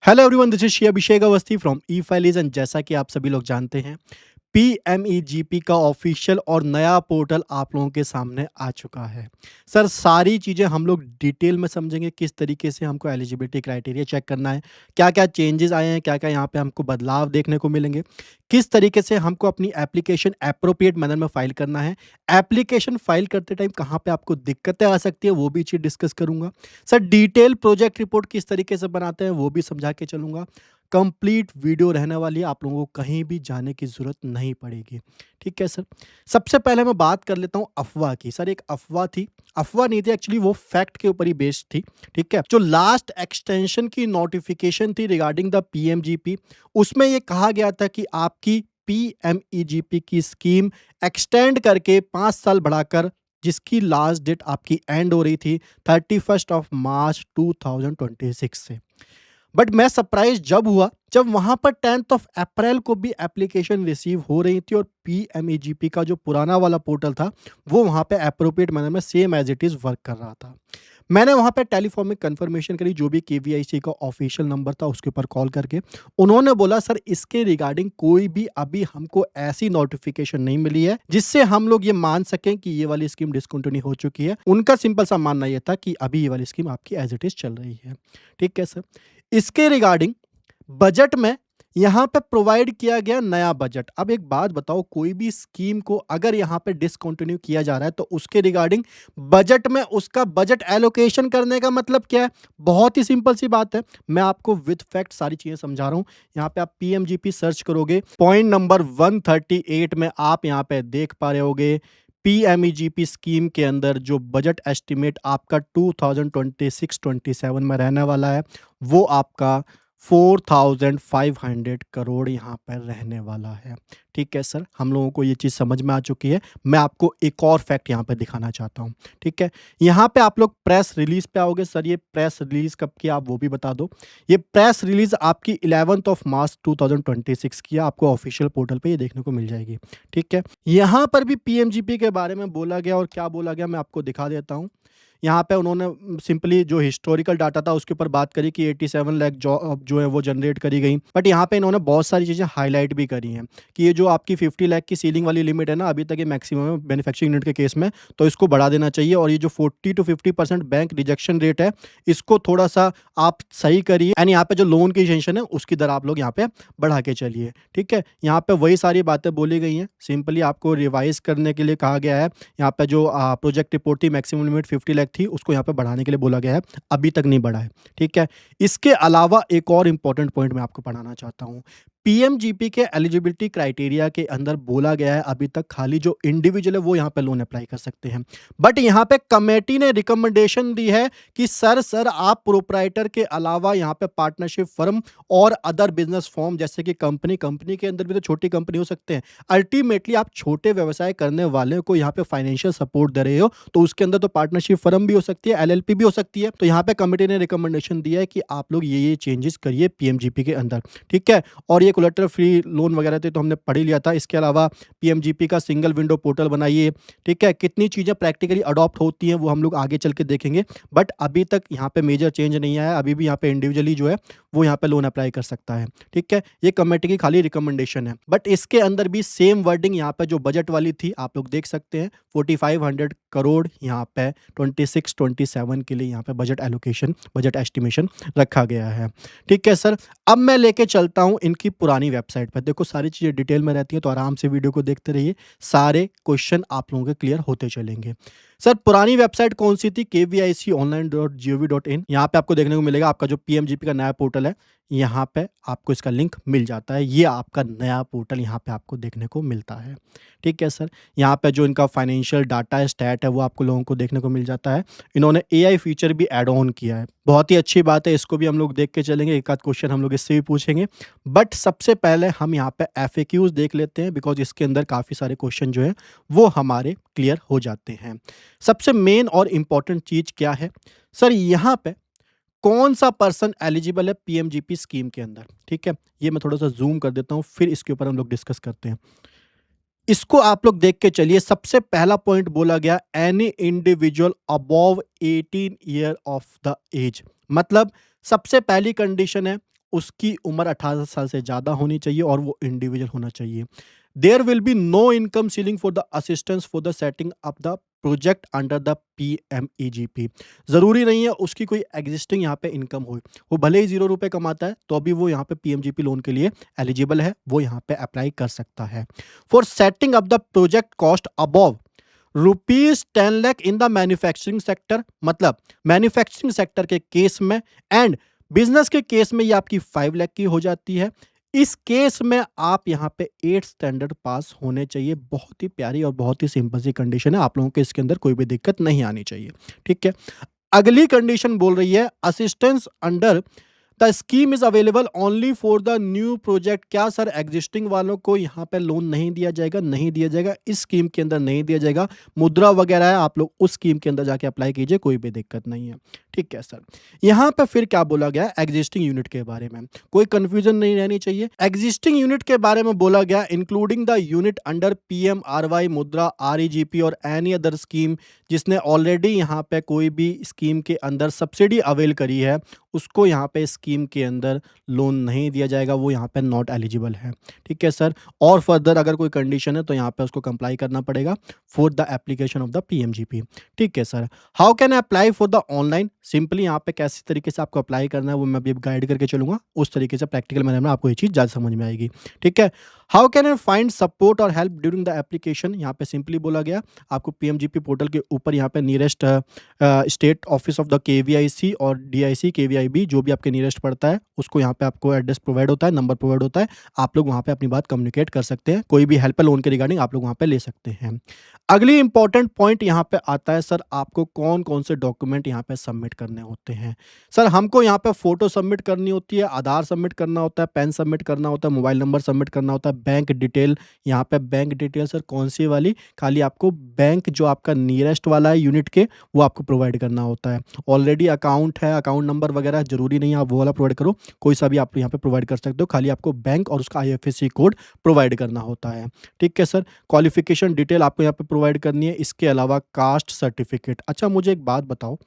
Hello everyone, this is Shri Abhishek Awasthi from E filings and जैसा कि आप सभी लोग जानते हैं, पीएमईजीपी का ऑफिशियल और नया पोर्टल आप लोगों के सामने आ चुका है। सर, सारी चीज़ें हम लोग डिटेल में समझेंगे, किस तरीके से हमको एलिजिबिलिटी क्राइटेरिया चेक करना है, क्या-क्या चेंजेस आए हैं, क्या-क्या यहाँ पे हमको बदलाव देखने को मिलेंगे, किस तरीके से हमको अपनी एप्लीकेशन एप्रोप्रिएट मैनर में फ़ाइल करना है, एप्लीकेशन फ़ाइल करते टाइम कहाँ पे आपको दिक्कतें आ सकती है, वो भी चीज़ डिस्कस करूँगा। सर, डिटेल प्रोजेक्ट रिपोर्ट किस तरीके से बनाते हैं, वो भी समझा के चलूँगा। कंप्लीट वीडियो रहने वाली है, आप लोगों को कहीं भी जाने की ज़रूरत नहीं पड़ेगी। ठीक है सर? सबसे पहले मैं बात कर लेता हूँ अफ़वाह की। सर, एक अफ़वाह थी, अफ़वाह नहीं थी एक्चुअली, वो फैक्ट के ऊपर ही बेस्ड थी। ठीक है? जो लास्ट एक्सटेंशन की नोटिफ़िकेशन थी रिगार्डिंग द पीएमजीपी, उसमें ये कहा गया था कि आपकी पीएमईजीपी की स्कीम एक्सटेंड करके 5 साल बढ़ाकर, जिसकी लास्ट डेट आपकी एंड हो रही थी 31st ऑफ मार्च 2026 से। बट मैं सरप्राइज़ जब हुआ, जब वहाँ पर 10th ऑफ अप्रैल को भी एप्लीकेशन रिसीव हो रही थी और पीएमईजीपी का जो पुराना वाला पोर्टल था, वो वहाँ पे एप्रोप्रिएट मैनर में same as it is work कर रहा था। मैंने वहाँ पे टेलीफ़ोनिक कन्फर्मेशन करी, जो भी केवीआईसी का ऑफ़िशियल नंबर था उसके ऊपर कॉल करके। उन्होंने बोला, सर इसके रिगार्डिंग कोई भी अभी हमको ऐसी नोटिफ़िकेशन नहीं मिली है, जिससे हम लोग ये मान सकें कि ये वाली स्कीम डिसकंटिन्यू हो चुकी है। उनका सिंपल सा मानना ये था कि अभी ये वाली स्कीम आपकी एज़ इट इज़ चल रही है। ठीक है सर? इसके रिगार्डिंग बजट में यहाँ पे प्रोवाइड किया गया नया बजट। अब एक बात बताओ, कोई भी स्कीम को अगर यहाँ पे डिसकंटिन्यू किया जा रहा है तो उसके रिगार्डिंग बजट में उसका बजट एलोकेशन करने का मतलब क्या है? बहुत ही सिंपल सी बात है। मैं आपको विद फैक्ट सारी चीजें समझा रहा हूँ। यहाँ पे आप पीएमजीपी सर्च करोगे, पॉइंट नंबर 138 में आप यहाँ पे देख पा रहे होगे, पीएमईजीपी स्कीम के अंदर जो बजट एस्टिमेट आपका 2026-27 में रहने वाला है, वो आपका 4500 करोड़ यहाँ पर रहने वाला है। ठीक है सर, हम लोगों को ये चीज़ समझ में आ चुकी है। मैं आपको एक और फैक्ट यहाँ पे दिखाना चाहता हूँ। ठीक है? यहाँ पे आप लोग प्रेस रिलीज़ पे आओगे। सर, ये प्रेस रिलीज़ कब की, आप वो भी बता दो। ये प्रेस रिलीज़ आपकी 11th ऑफ मार्च 2026 की है, आपको ऑफिशियल पोर्टल पे ये देखने को मिल जाएगी। ठीक है? यहाँ पर भी पीएमजीपी के बारे में बोला गया, और क्या बोला गया मैं आपको दिखा देता हूँ। यहाँ पे उन्होंने सिंपली जो हिस्टोरिकल डाटा था उसके ऊपर बात करी कि 87 लाख जॉब जो है वो जनरेट करी गई। बट यहाँ पे इन्होंने बहुत सारी चीज़ें हाईलाइट भी करी हैं कि ये जो आपकी 50 लाख की सीलिंग वाली लिमिट है ना, अभी तक ये मैक्सिमम है मैन्युफैक्चरिंग यूनिट के केस में, तो इसको बढ़ा देना चाहिए। और ये जो 40 to 50% बैंक रिजेक्शन रेट है, इसको थोड़ा-सा आप सही करिए, एंड यहाँ पे जो लोन की एक्सटेंशन है उसकी दर आप लोग यहाँ पे बढ़ा के चलिए। ठीक है? यहाँ पे वही सारी बातें बोली गई हैं, सिंपली आपको रिवाइज़ करने के लिए कहा गया है। यहाँ पे जो प्रोजेक्ट रिपोर्ट थी, मैक्सिमम लिमिट 50 लाख थी, उसको यहाँ पे बढ़ाने के लिए बोला गया है, अभी तक नहीं बढ़ा है। ठीक है? इसके अलावा एक और इम्पोर्टेंट पॉइंट मैं आपको पढ़ाना चाहता हूँ। पीएमजीपी के एलिजिबिलिटी क्राइटेरिया के अंदर बोला गया है अभी तक खाली जो इंडिविजुअल है वो यहाँ पे लोन अप्लाई कर सकते हैं। बट यहाँ पे कमेटी ने रिकमेंडेशन दी है कि सर आप प्रोप्राइटर के अलावा यहाँ पे पार्टनरशिप फर्म और अदर बिजनेस फॉर्म, जैसे कि कंपनी के अंदर भी तो छोटी कंपनी हो सकते हैं। अल्टीमेटली आप छोटे व्यवसाय करने वाले को यहाँ पे फाइनेंशियल सपोर्ट दे रहे हो, तो उसके अंदर तो पार्टनरशिप फर्म भी हो सकती है, एलएलपी भी हो सकती है। तो यहाँ पे कमेटी ने रिकमेंडेशन दिया है कि आप लोग ये चेंजेस करिए पीएमजीपी के अंदर। ठीक है? और ये कोलेटरल फ्री लोन वगैरह थे तो हमने पढ़ ही लिया था। इसके अलावा पीएमजीपी का सिंगल विंडो पोर्टल बनाइए। ठीक है? कितनी चीज़ें प्रैक्टिकली अडॉप्ट होती हैं वो हम लोग आगे चल के देखेंगे। बट अभी तक यहाँ पे मेजर चेंज नहीं आया है। अभी भी यहाँ पे इंडिविजुअली जो है वो यहाँ पे लोन अप्लाई कर सकता है। ठीक है? ये कमेटी की खाली रिकमेंडेशन है। बट इसके अंदर भी सेम वर्डिंग यहाँ पे जो बजट वाली थी आप लोग देख सकते हैं, 4500 करोड़ यहाँ पे 26-27 के लिए यहाँ पे बजट एलोकेशन, बजट एस्टिमेशन रखा गया है। ठीक है सर? अब मैं लेके चलता हूँ इनकी पुरानी वेबसाइट पर। देखो, सारी चीज़ें डिटेल में रहती हैं तो आराम से वीडियो को देखते रहिए, सारे क्वेश्चन आप लोगों के क्लियर होते चलेंगे। सर, पुरानी वेबसाइट कौन-सी थी? kviconline.gov.in। यहाँ पे आपको देखने को मिलेगा आपका जो पीएमजीपी का नया पोर्टल है, यहाँ पे आपको इसका लिंक मिल जाता है। ये आपका नया पोर्टल यहाँ पे आपको देखने को मिलता है। ठीक है सर? यहाँ पे जो इनका फाइनेंशियल डाटा है, स्टैट है, वो आपको लोगों को देखने को मिल जाता है। इन्होंने एआई फीचर भी ऐड ऑन किया है। बहुत ही अच्छी बात है, इसको भी हम लोग देख के चलेंगे। एक आध क्वेश्चन हम लोग इससे भी पूछेंगे। बट सबसे पहले हम यहाँ पे एफएक्यूज़ देख लेते हैं, बिकॉज़ इसके अंदर काफ़ी सारे क्वेश्चन जो हैं वो हमारे क्लियर हो जाते हैं। सबसे मेन और इम्पोर्टेंट चीज़ क्या है? सर, यहाँ पे कौन-सा पर्सन एलिजिबल है पीएमजीपी स्कीम के अंदर? ठीक है? ये मैं थोड़ा-सा ज़ूम कर देता हूँ, फिर इसके ऊपर हम लोग डिस्कस करते हैं। इसको आप लोग देख के चलिए। सबसे पहला पॉइंट बोला गया, any individual above 18 year of the age. मतलब सबसे पहली कंडीशन है उसकी उम्र 18 साल से ज़्यादा होनी चाहिए और वो इंडिविजुअल होना चाहिए। There will be no income ceiling for the assistance for the setting up the project under the PMEGP. ज़रूरी नहीं है उसकी कोई एग्जिस्टिंग यहाँ पे इनकम हो। वो भले ही ₹0 कमाता है, तो अभी वो यहाँ पे पीएमजीपी लोन के लिए एलिजिबल है, वो यहाँ पे अप्लाई कर सकता है। For setting up the project cost above ₹10 lakh in the manufacturing sector, मतलब मैन्युफैक्चरिंग सेक्टर के केस में एंड बिजनेस के केस में ये आपकी 5 लाख की हो जाती है। इस केस में आप यहाँ पे 8th स्टैंडर्ड पास होने चाहिए। बहुत ही प्यारी और बहुत ही सिंपल सी कंडीशन है, आप लोगों के इसके अंदर कोई भी दिक्कत नहीं आनी चाहिए। ठीक है। अगली कंडीशन बोल रही है assistance under the scheme is available only for the new project. क्या सर एग्जिस्टिंग वालों को यहाँ पे लोन नहीं दिया जाएगा? नहीं दिया जाएगा, इस स्कीम के अंदर नहीं दिया जाएगा। मुद्रा वगैरह है, आप लोग उस स्कीम के अंदर जाके अप्लाई कीजिए, कोई भी दिक्कत नहीं है। ठीक है सर। यहाँ पे फिर क्या बोला गया एग्जिस्टिंग यूनिट के बारे में, कोई कंफ्यूजन नहीं रहनी चाहिए। एग्जिस्टिंग यूनिट के बारे में बोला गया इंक्लूडिंग द यूनिट अंडर पीएमआरवाई, मुद्रा, आरईजीपी और एनी अदर स्कीम जिसने ऑलरेडी यहाँ पे कोई भी स्कीम के अंदर सब्सिडी अवेल करी है, उसको यहाँ पे स्कीम के अंदर लोन नहीं दिया जाएगा, वो यहाँ पे नॉट एलिजिबल है। ठीक है सर। और फर्दर अगर कोई कंडीशन है तो यहाँ पे उसको कंप्लाई करना पड़ेगा for the application of the PMGP. ठीक है sir. How can I apply for the online? Simply यहाँ पे कैसे तरीके से आपको अप्लाई करना है वो मैं अभी गाइड करके चलूंगा, उस तरीके से प्रैक्टिकल मैनर में आपको ये चीज़ ज़्यादा समझ में आएगी। ठीक है। How can I find support और हेल्प ड्यूरिंग द एप्लीकेशन? यहाँ पे सिंपली बोला गया आपको पीएमजीपी पोर्टल के ऊपर यहाँ पे nearest state office of the KVIC और डीआईसी केवीआईबी जो भी आपके नियरेस्ट पड़ता है, उसको यहाँ पे आपको एड्रेस प्रोवाइड होता है, नंबर प्रोवाइड होता है, आप लोग वहाँ पे अपनी बात कम्युनिकेट कर सकते हैं। कोई भी हेल्प लोन के रिगार्डिंग आप लोग वहाँ पे ले सकते हैं। अगली इंपॉर्टेंट पॉइंट यहाँ पे आता है सर, आपको कौन कौन से डॉक्यूमेंट यहाँ पे सबमिट करने होते हैं। सर हमको यहाँ पे फोटो सबमिट करनी होती है, आधार सबमिट करना होता है, पैन सबमिट करना होता है, मोबाइल नंबर सबमिट करना होता है, बैंक डिटेल। यहाँ पे बैंक डिटेल सर कौन सी वाली? खाली आपको बैंक जो आपका नियरेस्ट वाला है यूनिट के, वो आपको प्रोवाइड करना होता है। ऑलरेडी अकाउंट है, अकाउंट नंबर वगैरह जरूरी नहीं है आप वो वाला प्रोवाइड करो, कोई सा भी आप यहाँ पे प्रोवाइड कर सकते हो, खाली आपको बैंक और उसका आईएफएससी कोड प्रोवाइड करना होता है। ठीक है सर। क्वालिफिकेशन डिटेल आपको यहाँ पे प्रोवाइड करनी है। इसके अलावा कास्ट सर्टिफिकेट। अच्छा मुझे एक बात बताओ,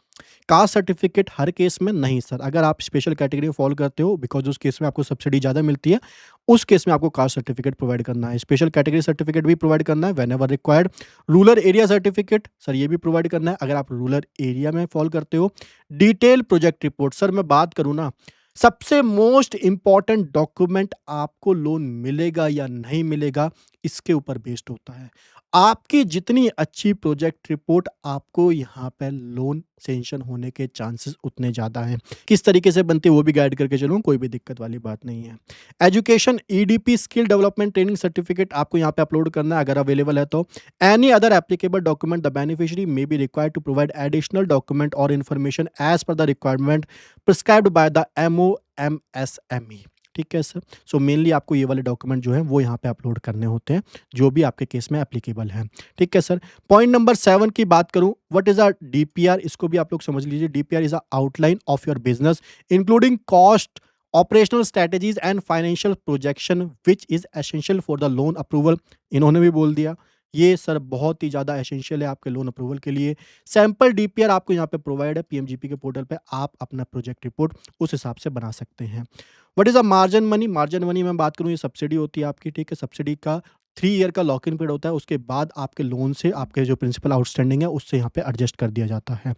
कास्ट सर्टिफिकेट हर केस में नहीं सर, अगर आप स्पेशल कैटेगरी में फॉलो करते हो बिकॉज उस केस में आपको सब्सिडी ज़्यादा मिलती है, उस केस में आपको कास्ट सर्टिफिकेट प्रोवाइड करना है। स्पेशल कैटेगरी सर्टिफिकेट भी प्रोवाइड करना है whenever required. Rural area certificate sir ये भी प्रोवाइड करना है अगर आप रूरल एरिया में फॉलो करते हो। Detail project report. सर मैं बात करूँ ना, सबसे मोस्ट इंपॉर्टेंट डॉक्यूमेंट आपको लोन मिलेगा या नहीं मिलेगा इसके ऊपर बेस्ड होता है। आपकी जितनी अच्छी प्रोजेक्ट रिपोर्ट, आपको यहाँ पे लोन सैंक्शन होने के चांसेस उतने ज़्यादा हैं। किस तरीके से बनती है वो भी गाइड करके चलूँ, कोई भी दिक्कत वाली बात नहीं है। Education EDP skill development training certificate आपको यहाँ पे अपलोड करना है अगर अवेलेबल है तो। Any other applicable document the beneficiary may be required to provide additional document और information as per the requirement prescribed by the MOMSME. ठीक है सर। सो मेनली आपको ये वाले डॉक्यूमेंट जो है वो यहाँ पे अपलोड करने होते हैं जो भी आपके केस में एप्लीकेबल है। ठीक है सर। पॉइंट नंबर 7 की बात करूं, व्हाट इज अ डीपीआर? इसको भी आप लोग समझ लीजिए। DPR is a outline of your business including cost, operational strategies and financial projection which is essential for the loan approval. इन्होंने भी बोल दिया ये सर बहुत ही ज़्यादा एसेंशियल है आपके लोन अप्रूवल के लिए। सैंपल डीपीआर आपको यहाँ पे प्रोवाइड है पीएमजीपी के पोर्टल पे, आप अपना प्रोजेक्ट रिपोर्ट उस हिसाब से बना सकते हैं। What is a margin money? Margin money में बात करूँ ये सब्सिडी होती है आपकी। ठीक है। सब्सिडी का 3 ईयर का लॉक इन पीरियड होता है, उसके बाद आपके लोन से आपके जो प्रिंसिपल आउटस्टैंडिंग है उससे यहाँ पे एडजस्ट कर दिया जाता है।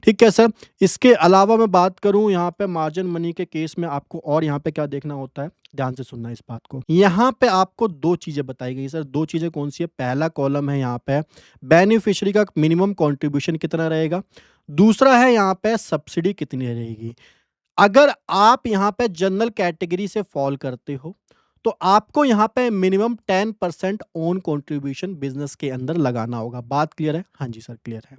ठीक है सर। इसके अलावा मैं बात करूँ यहाँ पे मार्जिन मनी के केस में आपको और यहाँ पे क्या देखना होता है, ध्यान से सुनना इस बात को। यहाँ पे आपको 2 चीज़ें बताई गई सर। 2 चीज़ें कौन सी है? पहला कॉलम है यहाँ पे बेनिफिशियरी का मिनिमम कंट्रीब्यूशन कितना रहेगा, दूसरा है यहाँ पे सब्सिडी कितनी रहेगी। अगर आप यहाँ पे जनरल कैटेगरी से फॉल करते हो तो आपको यहाँ पे मिनिमम 10% ओन कंट्रीब्यूशन बिजनेस के अंदर लगाना होगा। बात क्लियर है? हाँ जी सर क्लियर है।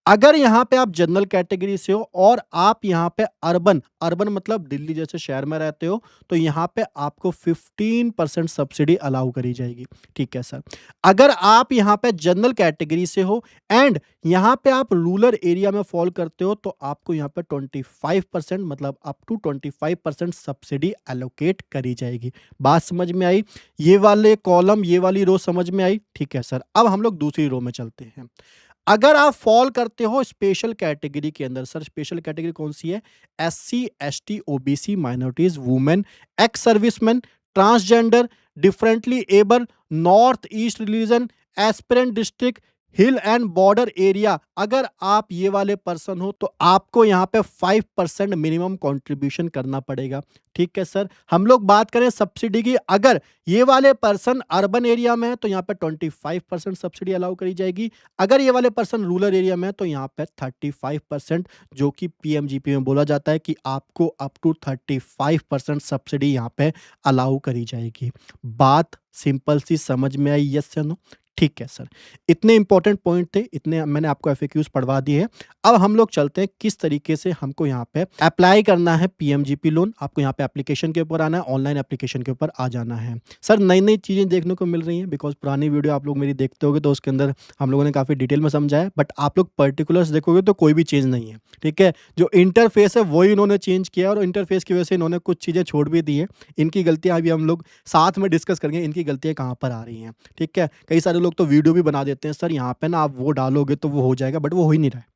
अगर यहाँ पे आप जनरल कैटेगरी से हो और आप यहाँ पे अर्बन अर्बन मतलब दिल्ली जैसे शहर में रहते हो तो यहाँ पे आपको 15% सब्सिडी अलाउ करी जाएगी। ठीक है सर। अगर आप यहाँ पे जनरल कैटेगरी से हो एंड यहाँ पे आप रूरल एरिया में फॉल करते हो तो आपको यहाँ पे 25% मतलब अप टू 25% सब्सिडी एलोकेट करी जाएगी। बात समझ में आई? ये वाले कॉलम ये वाली रो समझ में आई? ठीक है सर। अब हम लोग दूसरी रो में चलते हैं। अगर आप फ़ॉल करते हो स्पेशल कैटेगरी के अंदर, सर स्पेशल कैटेगरी कौन-सी है? SC, ST, OBC, minorities, women, ex serviceman, transgender, differently able, north east religion, aspirant district, hill and border area. अगर आप ये वाले पर्सन हो तो आपको यहाँ पे 5% मिनिमम कंट्रीब्यूशन करना पड़ेगा। ठीक है सर। हम लोग बात करें सब्सिडी की, अगर ये वाले पर्सन अर्बन एरिया में है तो यहाँ पे 25% सब्सिडी अलाउ करी जाएगी। अगर ये वाले पर्सन रूरल एरिया में है तो यहाँ पे 35%, जो कि पीएमजीपी में बोला जाता है कि आपको अप टू 35% सब्सिडी यहाँ पे अलाउ करी जाएगी। बात सिंपल सी समझ में आई? यस या नो? ठीक है सर। इतने इंपॉर्टेंट पॉइंट थे, इतने मैंने आपको एफएक्यूज पढ़वा दिए हैं। अब हम लोग चलते हैं किस तरीके से हमको यहाँ पे अप्लाई करना है पीएमजीपी लोन। आपको यहाँ पे एप्लीकेशन के ऊपर आना है, ऑनलाइन एप्लीकेशन के ऊपर आ जाना है। सर नई-नई चीज़ें देखने को मिल रही हैं, बिकॉज़ पुरानी वीडियो आप लोग मेरी देखते होगे तो उसके अंदर हम लोगों ने काफ़ी डिटेल में समझा है, बट आप लोग पर्टिकुलर्स देखोगे तो कोई भी चेंज नहीं है। ठीक है? जो इंटरफेस है वही इन्होंने चेंज किया है और इंटरफेस की वजह से इन्होंने कुछ चीज़ें छोड़ भी दी हैं। इनकी गलतियाँ अभी हम लोग साथ में डिस्कस करेंगे, इनकी गलतियाँ कहाँ पर आ रही हैं। ठीक है? कई सारे लोग तो वीडियो भी बना देते हैं, सर यहाँ पे ना आप वो डालोगे तो वो हो जाएगा, बट वो हो ही नहीं रहा है।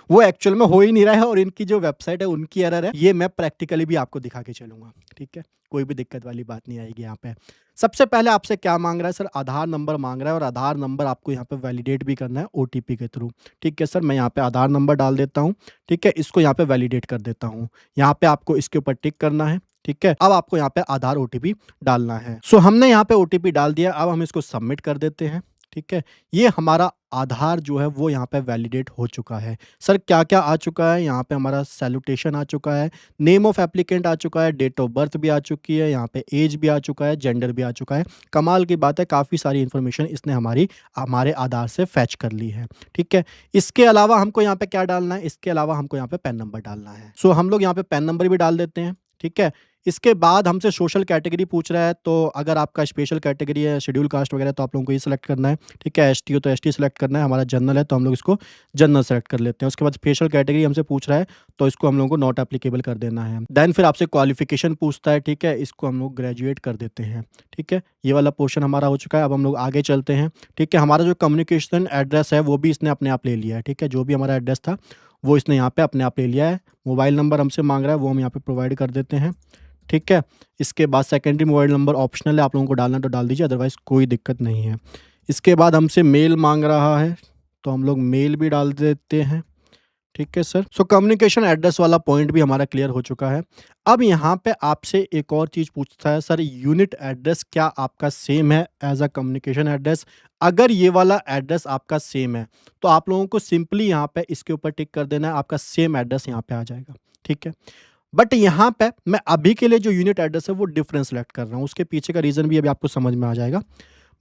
वो एक्चुअल में हो ही नहीं रहा है और इनकी जो वेबसाइट है उनकी एरर है। ये मैं प्रैक्टिकली भी आपको दिखा के चलूँगा। ठीक है? कोई भी दिक्कत वाली बात नहीं आएगी यहाँ पे। सबसे पहले आपसे क्या माँग रहा है सर? आधार नंबर माँग रहा है और आधार नंबर आपको यहाँ पे वैलिडेट भी करना है ओटीपी के थ्रू। ठीक है सर, मैं यहाँ पे आधार नंबर डाल देता हूँ। ठीक है? इसको यहाँ पे वैलिडेट कर देता हूँ। यहाँ पे आपको इसके ऊपर टिक करना है। ठीक है? अब आपको यहाँ पे आधार ओटीपी डालना है। सो हमने यहाँ पे ओटीपी डाल दिया, अब हम इसको सबमिट कर देते हैं। ठीक है? ये हमारा आधार जो है वो यहाँ पे वैलिडेट हो चुका है। सर क्या-क्या आ चुका है? यहाँ पे हमारा सैल्यूटेशन आ चुका है, नेम ऑफ एप्लीकेंट आ चुका है, डेट ऑफ बर्थ भी आ चुकी है, यहाँ पे ऐज भी आ चुका है, जेंडर भी आ चुका है। कमाल की बात है, काफ़ी सारी इन्फॉर्मेशन इसने हमारे आधार से फेच कर ली है। ठीक है? इसके अलावा हमको यहाँ पे क्या डालना है? इसके अलावा हमको यहाँ पे पैन नंबर डालना है। सो हम लोग यहाँ पे पैन नंबर भी डाल देते हैं। ठीक है? इसके बाद हमसे सोशल कैटेगरी पूछ रहा है, तो अगर आपका स्पेशल कैटेगरी है, शेड्यूल कास्ट वगैरह, तो आप लोगों को ये सेलेक्ट करना है। ठीक है? एसटी हो तो एसटी सेलेक्ट करना है, हमारा जनरल है तो हम लोग इसको जनरल सेलेक्ट कर लेते हैं। उसके बाद स्पेशल कैटेगरी हमसे पूछ रहा है तो इसको हम लोगों को नॉट एप्लीकेबल कर देना है। देन फिर आपसे क्वालिफिकेशन पूछता है। ठीक है? इसको हम लोग ग्रेजुएट कर देते हैं। ठीक है? ये वाला पोर्शन हमारा हो चुका है। अब हम लोग आगे चलते हैं। ठीक है? हमारा जो कम्युनिकेशन एड्रेस है वो भी इसने अपने आप ले लिया है। ठीक है? जो भी हमारा एड्रेस था वो इसने यहाँ पे अपने आप ले लिया है। मोबाइल नंबर हमसे मांग रहा है, वो हम यहाँ पे प्रोवाइड कर देते हैं। ठीक है? इसके बाद सेकेंडरी मोबाइल नंबर ऑप्शनल है, आप लोगों को डालना तो डाल दीजिए, अदरवाइज़ कोई दिक्कत नहीं है। इसके बाद हमसे मेल माँग रहा है, तो हम लोग मेल भी डाल देते हैं। ठीक है सर? सो कम्युनिकेशन एड्रेस वाला पॉइंट भी हमारा क्लियर हो चुका है। अब यहाँ पे आपसे एक और चीज़ पूछता है, सर यूनिट एड्रेस क्या आपका सेम है एज़ अ कम्युनिकेशन एड्रेस? अगर ये वाला एड्रेस आपका सेम है, तो आप लोगों को सिंपली यहाँ पे इसके ऊपर टिक कर देना है, आपका सेम एड्रेस यहाँ पे आ जाएगा। ठीक है? बट यहाँ पे मैं अभी के लिए जो यूनिट एड्रेस है वो डिफरेंट सेलेक्ट कर रहा हूँ। उसके पीछे का रीज़न भी अभी आपको समझ में आ जाएगा।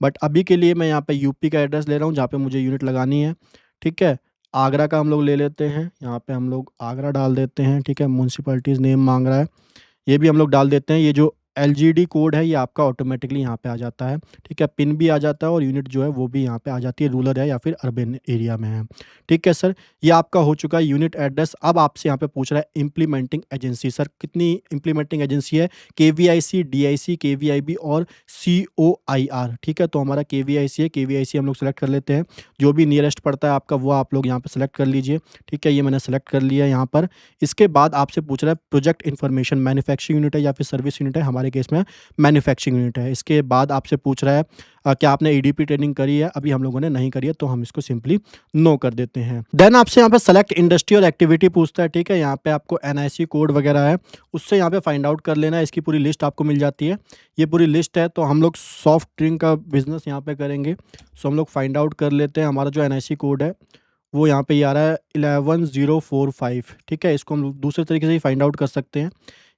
बट अभी के लिए मैं यहाँ पे यूपी का एड्रेस ले रहा हूँ जहाँ पे मुझे यूनिट लगानी है। ठीक है? आगरा का हम लोग ले लेते हैं। यहाँ पे हम लोग आगरा डाल देते हैं। ठीक है? म्युनिसिपैलिटीज़ नेम माँग रहा है। ये भी हम लोग डाल देते हैं। ये जो एलजीडी कोड है ये आपका ऑटोमेटिकली यहाँ पे आ जाता है। ठीक है? पिन भी आ जाता है और यूनिट जो है वो भी यहाँ पे आ जाती है, रूरल है या फिर अर्बन एरिया में है। ठीक है सर? ये आपका हो चुका है यूनिट एड्रेस। अब आपसे यहाँ पे पूछ रहा है इम्प्लीमेंटिंग एजेंसी। सर कितनी इम्प्लीमेंटिंग एजेंसी है? केवीआईसी, डीआईसी, केवीआईबी और सीओआईआर। ठीक है? तो हमारा केवीआईसी है, केवीआईसी हम लोग सेलेक्ट कर लेते हैं। जो भी नियरेस्ट पड़ता है आपका वो आप लोग यहाँ पे सेलेक्ट कर लीजिए। ठीक है? ये मैंने सेलेक्ट कर लिया है यहाँ पर। इसके बाद आपसे पूछ रहा है प्रोजेक्ट इन्फॉर्मेशन, मैन्युफैक्चरिंग यूनिट है या फिर सर्विस यूनिट है? हमारे केस में मैन्युफैक्चरिंग यूनिट है। इसके बाद आपसे पूछ रहा है क्या आपने ईडीपी ट्रेनिंग करी है? अभी हम लोगों ने नहीं करी है तो हम इसको सिंपली नो कर देते हैं। देन आपसे यहाँ पे सेलेक्ट इंडस्ट्री और एक्टिविटी पूछता है। ठीक है? यहाँ पे आपको एनआईसी कोड वगैरह है, उससे यहाँ पे फाइंड आउट कर लेना है। इसकी पूरी लिस्ट आपको मिल जाती है। ये पूरी लिस्ट है, तो हम लोग सॉफ्ट ड्रिंक का बिजनेस यहाँ पे करेंगे। सो हम लोग फाइंड आउट कर लेते हैं। हमारा जो एनआईसी कोड है वो यहाँ पे ये आ रहा है 11045। ठीक है? इसको हम दूसरे तरीके से ही फाइंड आउट कर सकते हैं।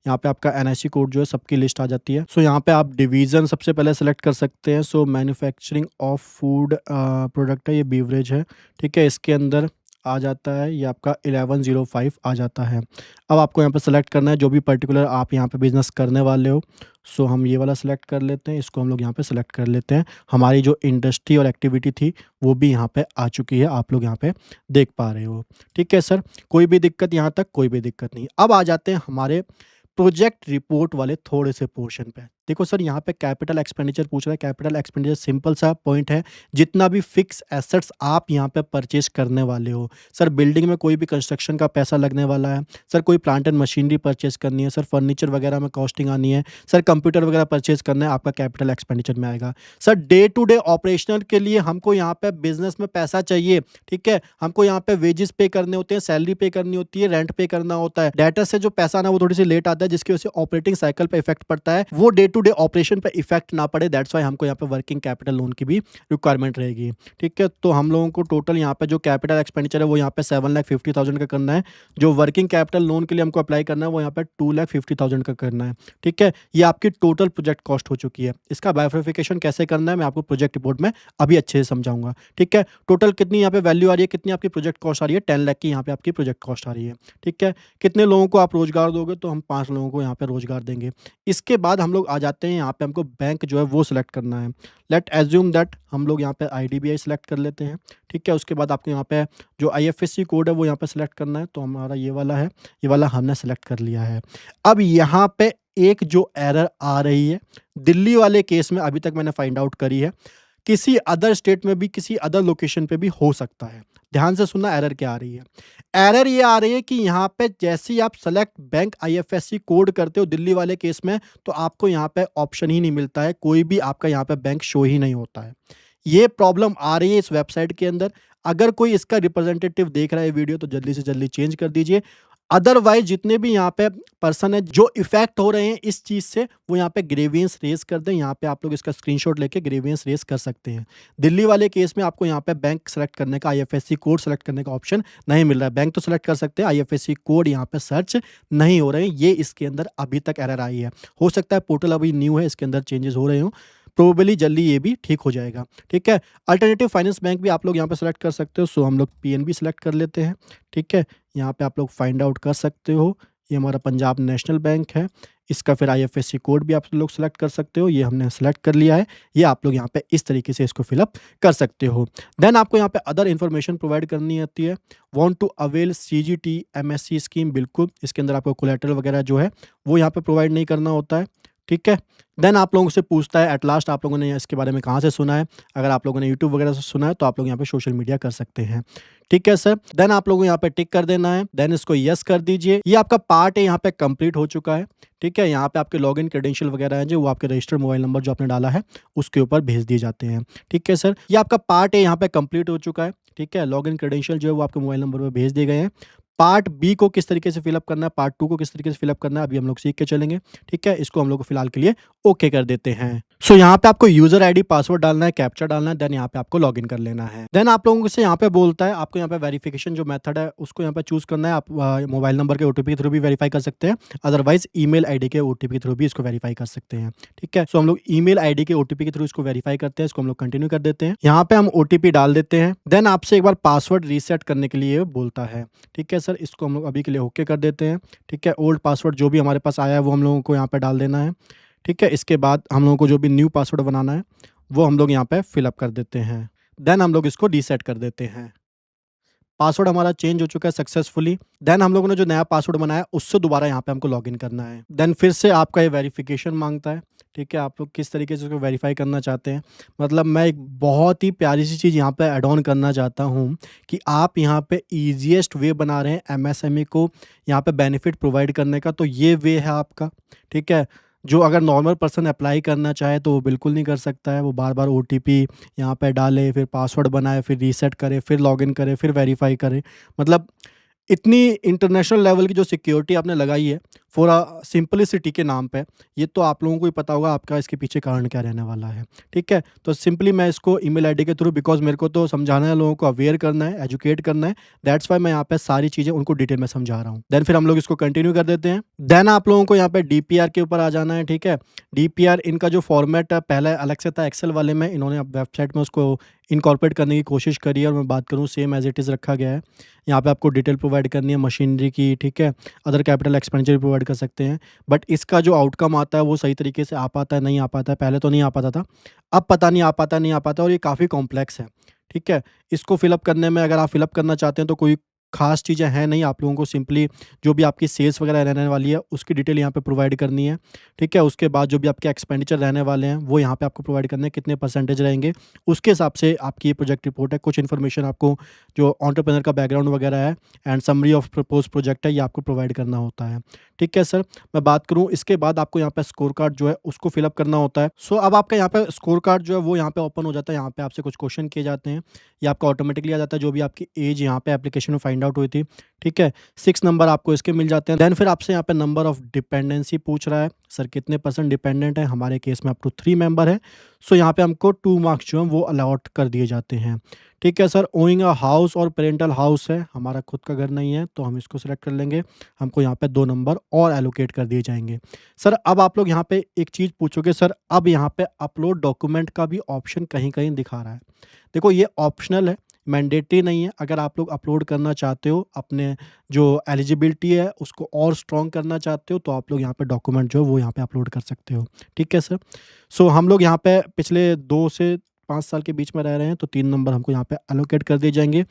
यहाँ पे आपका एनआईसी कोड जो है सबकी लिस्ट आ जाती है। सो यहाँ पे आप डिवीज़न सबसे पहले सेलेक्ट कर सकते हैं। सो मैन्युफैक्चरिंग ऑफ फूड प्रोडक्ट है, ये बीवरेज है। ठीक है? इसके अंदर आ जाता है, ये आपका 1105 आ जाता है। अब आपको यहाँ पे सेलेक्ट करना है जो भी पर्टिकुलर आप यहाँ पे बिज़नेस करने वाले हो। सो हम ये वाला सेलेक्ट कर लेते हैं, इसको हम लोग यहाँ पे सेलेक्ट कर लेते हैं। हमारी जो इंडस्ट्री और एक्टिविटी थी वो भी यहाँ पे आ चुकी है, आप लोग यहाँ पे देख पा रहे हो। ठीक है सर? कोई भी दिक्कत यहाँ तक? कोई भी दिक्कत नहीं। अब आ जाते हैं हमारे प्रोजेक्ट रिपोर्ट वाले थोड़े से पोर्शन पे। देखो सर, यहाँ पे कैपिटल एक्सपेंडिचर पूछ रहा है। कैपिटल एक्सपेंडिचर सिंपल सा पॉइंट है, जितना भी फिक्स एसेट्स आप यहाँ पे परचेज़ करने वाले हो। सर बिल्डिंग में कोई भी कंस्ट्रक्शन का पैसा लगने वाला है, सर कोई प्लांट एंड मशीनरी परचेज़ करनी है, सर फर्नीचर वगैरह में कॉस्टिंग आनी है, सर कंप्यूटर वगैरह परचेज़ करना है, आपका कैपिटल एक्सपेंडिचर में आएगा। Sir day to day operational के लिए हमको यहाँ पे बिज़नेस में पैसा चाहिए, ठीक है? हमको यहाँ पे वेजेस पे करने होते हैं, सैलरी पे करनी होती है, रेंट पे करना होता है। डेटर से जो पैसा ना वो थोड़ी-सी लेट आता है, जिसकी वजह से ऑपरेटिंग साइकिल पे इफ़ेक्ट पड़ता है। वो डे टू डे ऑपरेशन पे इफ़ेक्ट ना पड़े, दैट्स व्हाई हमको यहाँ पे वर्किंग कैपिटल लोन की भी रिक्वायरमेंट रहेगी, ठीक है? तो हम लोगों को टोटल यहाँ पे जो कैपिटल एक्सपेंडिचर है वो यहाँ पे 7,50,000 का करना है। जो वर्किंग कैपिटल लोन के लिए हमको अप्लाई करना है वो यहाँ पे 2,50,000 का करना है, ठीक है? ये आपकी टोटल प्रोजेक्ट कॉस्ट हो चुकी है। इसका बाइफरफिकेशन कैसे करना है मैं आपको प्रोजेक्ट रिपोर्ट में अभी अच्छे से समझाऊँगा, ठीक है? टोटल कितनी यहाँ पे वैल्यू आ रही है, कितनी आपकी प्रोजेक्ट कॉस्ट आ रही है, 10 लाख की यहाँ पे आपकी प्रोजेक्ट कॉस्ट आ रही है, ठीक है? कितने लोगों को आप रोज़गार दोगे, तो हम 5 लोगों को यहाँ पे रोज़गार देंगे। इसके बाद हम लोग आ जाते हैं यहाँ पे, हमको बैंक जो है वो सिलेक्ट करना है। लेट एज्यूम दैट हम लोग यहाँ पे आईडीबीआई सिलेक्ट कर लेते हैं, ठीक है? उसके बाद आपको यहाँ पे जो आईएफएससी कोड है वो यहाँ पे सिलेक्ट करना है, तो हमारा ये वाला है, ये वाला हमने सिलेक्ट कर लिया है। अब यहाँ पे एक जो एरर आ रही है, दिल्ली वाले केस में अभी तक मैंने फाइंड आउट करी है, किसी अदर स्टेट में भी, किसी अदर लोकेशन पे भी हो सकता है। ध्यान से सुनना एरर क्या आ रही है। एरर ये आ रही है कि यहाँ पे जैसे ही आप सेलेक्ट बैंक आईएफएससी कोड करते हो दिल्ली वाले केस में, तो आपको यहाँ पे ऑप्शन ही नहीं मिलता है, कोई भी आपका यहाँ पे बैंक शो ही नहीं होता है। ये प्रॉब्लम आ रही है इस वेबसाइट के अंदर। अगर कोई इसका रिप्रेजेंटेटिव देख रहा है वीडियो तो जल्दी से जल्दी चेंज कर दीजिए। अदरवाइज़ जितने भी यहाँ पे पर्सन है जो इफ़ेक्ट हो रहे हैं इस चीज़ से, वो यहाँ पे ग्रीवेंस रेज़ कर दें। यहाँ पे आप लोग इसका स्क्रीनशॉट लेके ग्रीवेंस रेज़ कर सकते हैं। दिल्ली वाले केस में आपको यहाँ पे बैंक सेलेक्ट करने का, आईएफएससी कोड सेलेक्ट करने का ऑप्शन नहीं मिल रहा है। बैंक तो सेलेक्ट कर सकते हैं, आईएफएससी कोड यहाँ पे सर्च नहीं हो रहे हैं। ये इसके अंदर अभी तक एरर आई है। हो सकता है पोर्टल अभी न्यू है, इसके अंदर चेंजेस हो रहे हों। प्रोबेबली जल्दी ये भी ठीक हो जाएगा, ठीक है? अल्टरनेटिव फाइनेंस बैंक भी आप लोग यहाँ पे सेलेक्ट कर सकते हो, सो हम लोग पीएनबी सेलेक्ट कर लेते हैं, ठीक है? यहाँ पे आप लोग फाइंड आउट कर सकते हो, ये हमारा पंजाब नेशनल बैंक है। इसका फिर आईएफएससी कोड भी आप लोग सेलेक्ट कर सकते हो, ये हमने सेलेक्ट कर लिया है। ये आप लोग यहाँ पे इस तरीके से इसको फिल अप कर सकते हो। देन आपको यहाँ पे अदर इन्फॉर्मेशन प्रोवाइड करनी होती है। Want to avail CGT MSC scheme, बिल्कुल इसके अंदर आपको कोलैटरल वगैरह जो है वो यहाँ पे प्रोवाइड नहीं करना होता है, ठीक है? देन आप लोगों से पूछता है एट लास्ट आप लोगों ने इसके बारे में कहाँ से सुना है? अगर आप लोगों ने यूट्यूब वगैरह से सुना है तो आप लोग यहाँ पे सोशल मीडिया कर सकते हैं, ठीक है सर? देन आप लोगों को यहाँ पे टिक कर देना है, देन इसको येस कर दीजिए। ये आपका पार्ट है यहाँ पे कंप्लीट हो चुका है, ठीक है? यहाँ पे आपके लॉगिन क्रेडेंशियल वगैरह हैं जो वो आपके रजिस्टर्ड मोबाइल नंबर जो आपने डाला है उसके ऊपर भेज दिए जाते हैं, ठीक है सर? ये आपका पार्ट है यहाँ पे कंप्लीट हो चुका है, ठीक है? लॉगिन क्रेडेंशियल जो है वो आपके मोबाइल नंबर पे भेज दिए गए हैं। पार्ट बी को किस तरीके से फिल अप करना है, पार्ट 2 को किस तरीके से फिल अप करना है, अभी हम लोग सीख के चलेंगे, ठीक है? इसको हम लोग फिलहाल के लिए ओके कर देते हैं। सो यहाँ पे आपको यूजर आईडी, पासवर्ड डालना है, कैप्चा डालना है, देन यहाँ पे आपको लॉगिन कर लेना है। देन आप लोगों से यहाँ पे बोलता है, आपको यहाँ पे वेरिफिकेशन जो मेथड है उसको यहाँ पे चूज़ करना है। आप मोबाइल नंबर के ओटीपी के थ्रू भी वेरीफाई कर सकते हैं, अदरवाइज़ ईमेल आईडी के ओटीपी के थ्रू भी इसको वेरीफाई कर सकते हैं, ठीक है? सो हम लोग ईमेल आईडी के ओटीपी के थ्रू इसको वेरीफाई करते हैं, इसको हम लोग कंटिन्यू कर देते हैं। यहाँ पे हम ओटीपी डाल देते हैं, देन आपसे एक बार पासवर्ड रीसेट करने के लिए बोलता है, ठीक है सर? इसको हम लोग अभी के लिए ओके कर देते हैं, ठीक है? ओल्ड पासवर्ड जो भी हमारे पास आया है वो हम लोगों को यहाँ पे डाल देना है, ठीक है? इसके बाद हम लोगों को जो भी न्यू पासवर्ड बनाना है वो हम लोग यहाँ पे फिल अप कर देते हैं। देन हम लोग इसको रीसेट कर देते हैं। पासवर्ड हमारा चेंज हो चुका है सक्सेसफुली। देन हम लोगों ने जो नया पासवर्ड बनाया उससे दोबारा यहाँ पे हमको लॉगिन करना है। देन फिर से आपका ये वेरिफिकेशन मांगता है, ठीक है? आप लोग किस तरीके से उसको वेरीफाई करना चाहते हैं। मतलब मैं एक बहुत ही प्यारी सी चीज़ यहाँ पे ऐड ऑन करना चाहता हूँ कि आप यहाँ पे ईज़ीएस्ट वे बना रहे हैं एमएसएमई को यहाँ पे बेनिफिट प्रोवाइड करने का, तो ये वे है आपका, ठीक है? जो अगर नॉर्मल पर्सन अप्लाई करना चाहे तो वो बिल्कुल नहीं कर सकता है। वो बार-बार ओटीपी यहाँ पे डाले, फिर पासवर्ड बनाए, फिर रीसेट करे, फिर लॉगिन करे, फिर वेरीफाई करे। मतलब इतनी इंटरनेशनल लेवल की जो सिक्योरिटी आपने लगाई है फॉर सिंपलिसिटी के नाम पे, ये तो आप लोगों को ही पता होगा आपका इसके पीछे कारण क्या रहने वाला है, ठीक है? तो सिंपली मैं इसको ईमेल आईडी के थ्रू, बिकॉज़ मेरे को तो समझाना है, लोगों को अवेयर करना है, एजुकेट करना है, दैट्स व्हाई मैं यहाँ पे सारी चीज़ें उनको डिटेल में समझा रहा हूँ। देन फिर हम लोग इसको कंटिन्यू कर देते हैं। देन आप लोगों को यहाँ पे डीपीआर के ऊपर आ जाना है, ठीक है? डीपीआर इनका जो फॉर्मेट है पहले अलग से था एक्सेल वाले में, इन्होंने अब वेबसाइट में उसको इनकॉर्पोरेट करने की कोशिश करी है और मैं बात करूँ सेम एज़ इट इज़ रखा गया है। यहाँ पे आपको डिटेल प्रोवाइड करनी है मशीनरी की, ठीक है? अदर कैपिटल एक्सपेंडिचर भी प्रोवाइड कर सकते हैं, बट इसका जो आउटकम आता है वो सही तरीके से आ पाता है, नहीं आ पाता है। पहले तो नहीं आ पाता था, अब पता नहीं आ पाता, नहीं आ पाता, और ये काफ़ी कॉम्प्लेक्स है, ठीक है? इसको फिल अप करने में, अगर आप फिल अप करना चाहते हैं तो कोई ख़ास चीज़ें हैं नहीं, आप लोगों को सिंपली जो भी आपकी सेल्स वगैरह रहने वाली है, उसकी डिटेल यहाँ पे प्रोवाइड करनी है, ठीक है? उसके बाद जो भी आपके एक्सपेंडिचर रहने वाले हैं, वो यहाँ पे आपको प्रोवाइड करने हैं, कितने परसेंटेज रहेंगे, उसके हिसाब से आपकी ये प्रोजेक्ट रिपोर्ट है। कुछ इन्फॉर्मेशन आपको जो एंटरप्रेन्योर का बैकग्राउंड वगैरह है and summary of proposed project है, ये आपको प्रोवाइड करना होता है, ठीक है सर? मैं बात करूँ इसके बाद आपको यहाँ पे स्कोर कार्ड जो है उसको फिल अप करना होता है। सो अब आपका यहाँ पे स्कोर कार्ड जो है वो यहाँ पे ओपन हो जाता है, यहाँ पे आपसे कुछ क्वेश्चन किए जाते हैं, ये आपका ऑटोमेटिकली आ जाता है, जो भी आपकी एज यहाँ पे एप्लीकेशन में फाइंड आउट हुई थी, ठीक है? 6 नंबर आपको इसके मिल जाते हैं। देन फिर आपसे यहाँ पे नंबर ऑफ डिपेंडेंसी पूछ रहा है, सर कितने परसेंट डिपेंडेंट है? हमारे केस में अप टू 3 मेंबर है, सो यहाँ पे हमको 2 मार्क्स जो हैं वो अलॉट कर दिए जाते हैं, ठीक है सर? ओइंग अ हाउस और पेरेंटल हाउस है, हमारा खुद का घर नहीं है, तो हम इसको सिलेक्ट कर लेंगे, हमको यहाँ पे 2 नंबर और एलोकेट कर दिए जाएँगे। सर अब आप लोग यहाँ पे एक चीज़ पूछोगे, सर अब यहाँ पे अपलोड डॉक्यूमेंट का भी ऑप्शन कहीं-कहीं दिखा रहा है। देखो ये ऑप्शनल है, मैंडेटरी नहीं है। अगर आप लोग अपलोड करना चाहते हो, अपने जो एलिजिबिलिटी है उसको और स्ट्रॉन्ग करना चाहते हो, तो आप लोग यहाँ पे डॉक्यूमेंट जो है वो यहाँ पे अपलोड कर सकते हो, ठीक है सर? सो हम लोग यहाँ पे पिछले 2 से 5 साल के बीच में रह रहे हैं, तो 3 नंबर हमको यहाँ पे एलोकेट कर दिए जाएँगे।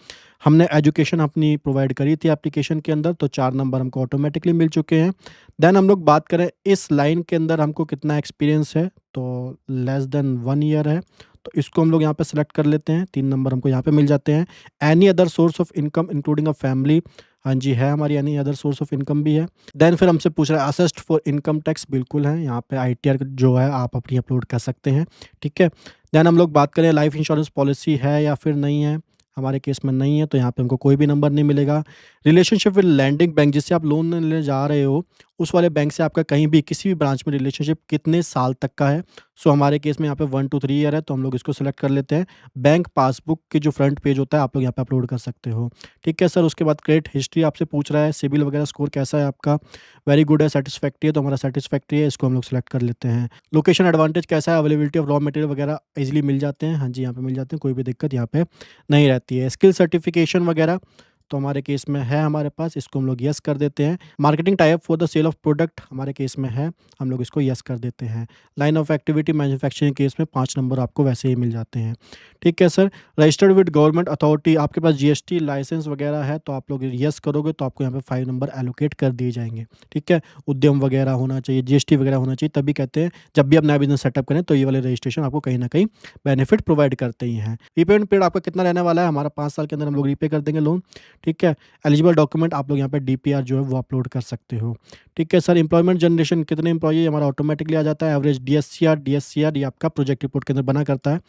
हमने एजुकेशन अपनी प्रोवाइड करी थी एप्लीकेशन के अंदर, तो 4 नंबर हमको ऑटोमेटिकली मिल चुके हैं। देन हम लोग बात करें इस लाइन के अंदर हमको कितना एक्सपीरियंस है, तो लेस देन 1 ईयर है, तो इसको हम लोग यहाँ पे सेलेक्ट कर लेते हैं, 3 नंबर हमको यहाँ पे मिल जाते हैं। Any other source of income including a family, हाँ जी, है हमारी any other source of income भी है। देन फिर हमसे पूछ रहा है असिस्ट फॉर इनकम टैक्स, बिल्कुल है, यहाँ पे आईटीआर जो है आप अपनी अपलोड कर सकते हैं, ठीक है। देन हम लोग बात करें लाइफ इंश्योरेंस पॉलिसी है या फिर नहीं है, हमारे केस में नहीं है, तो यहाँ पे हमको कोई भी नंबर नहीं मिलेगा। रिलेशनशिप विद लैंडिंग बैंक, जिससे आप लोन लेने जा रहे हो, उस वाले बैंक से आपका कहीं भी किसी भी ब्रांच में रिलेशनशिप कितने साल तक का है, सो हमारे केस में यहाँ पे 1 to 3 ईयर है, तो हम लोग इसको सेलेक्ट कर लेते हैं। बैंक पासबुक के जो फ्रंट पेज होता है आप लोग यहाँ पे अपलोड कर सकते हो, ठीक है सर। उसके बाद क्रेडिट हिस्ट्री आपसे पूछ रहा है, सिबिल वगैरह स्कोर कैसा है आपका, वेरी गुड है, सेटिस्फैक्ट्री है, तो हमारा सेटिस्फैक्ट्री है, इसको हम लोग सेलेक्ट कर लेते हैं। लोकेशन एडवांटेज कैसा है, अवेलेबिलिटी ऑफ रॉ मटेरियल वगैरह ईजिली मिल जाते हैं, हाँ जी, यहाँ पे मिल जाते हैं, कोई भी दिक्कत यहाँ पे नहीं रहती है। स्किल सर्टिफिकेशन वगैरह तो हमारे केस में है हमारे पास, इसको हम लोग येस कर देते हैं। Marketing type for the sale of product हमारे केस में है, हम लोग इसको येस कर देते हैं। Line of activity manufacturing case में 5 नंबर आपको वैसे ही मिल जाते हैं, ठीक है sir. Registered with government authority, आपके पास जीएसटी लाइसेंस वगैरह है, तो आप लोग येस करोगे तो आपको यहाँ पे 5 नंबर एलोकेट कर दिए जाएंगे, ठीक है। उद्यम वगैरह होना चाहिए, जीएसटी वगैरह होना चाहिए, तभी कहते हैं जब भी आप नया बिजनेस सेटअप करें तो ये वाले रजिस्ट्रेशन आपको कहीं ना कहीं बेनिफिट प्रोवाइड करते ही हैं। रीपेमेंट पीरियड आपका कितना रहने वाला है, हमारा 5 साल के अंदर हम लोग रीपे कर देंगे लोन, ठीक है। एलिजिबल डॉक्यूमेंट आप लोग यहाँ पे डीपीआर जो है वो अपलोड कर सकते हो, ठीक है सर। एम्प्लॉयमेंट जनरेशन कितने एम्प्लॉई हमारा ऑटोमेटिकली आ जाता है। एवरेज डीएससीआर ये आपका प्रोजेक्ट रिपोर्ट के अंदर बना करता है,